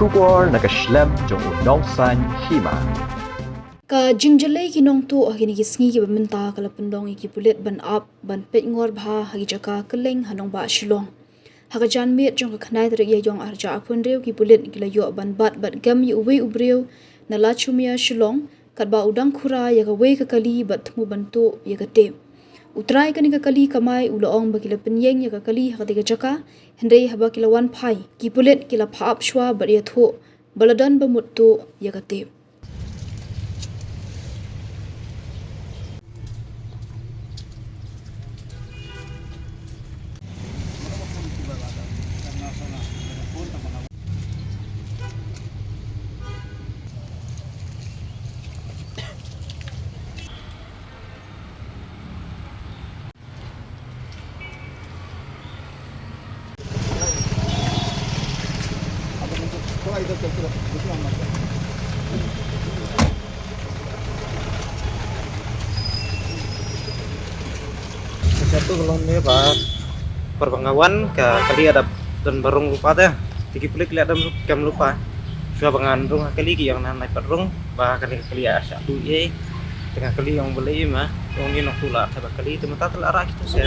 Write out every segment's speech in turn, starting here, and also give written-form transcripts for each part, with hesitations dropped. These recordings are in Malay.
Shubor nakaslem jong unongsan hima. Ka jingjalai ki nong tu agini gisngi ki bamenta kala pendong iki pulit ban up ban pet ngor bha hagi jaka keleng hanong ba shilong haga jan met jong ka khnai der ye jong arja apun reu ki pulit gila yo ban bat gam yu we ubreu na la chumia shilong kat ba udang khura ya ga we ka kali bat mu bantu ya ga te utrai kani ka kali kamai uloong ba kila penyeng ya ka kali haga tiga jaka hendai haba kila wan phai ki pulit kila pha ap shwa bar ya tho baladan ba muttu ya ga te Satu kalau ini pak perbangawan ke kali ada dan barung lupa deh tiki kulit lihat dan kem lupa sudah pengandung kali yang naik perung bah kali asal tu ye tengah kali yang beli mah yang ini nak tular sabak kali itu mata telara gitu sih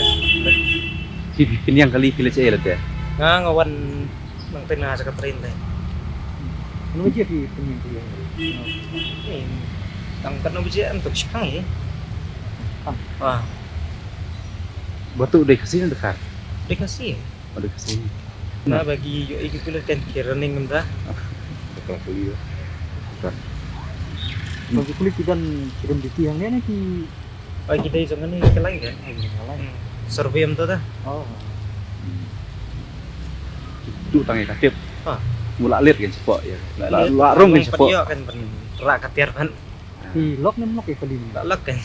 Si yang kali pilih saya lah ngawan nang tengah sekretrin deh Ano aja di penyimpian ini tangkat nabi untuk siapa ya wah Batu udah kesini dekat. dikasih Udah kesini. nah bagi yo iki kulit kan kiraning entah Dekat dulu. Dekat. Bagi kulit dan kirim di tiang dia nanti. bagi dari sana nih ke lain kan survei itu dah Oh. Itu tangi katip. Ah. Mula lir kan sepok ya. Larung kan sepok. Iya kan rak katiar kan Di lock nem lock ya kali ini. tak lek kan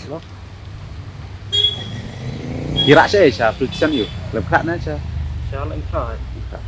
Kira saya siya production yuk. Lebkat na siya. Siya lang ikaw. Lebkat.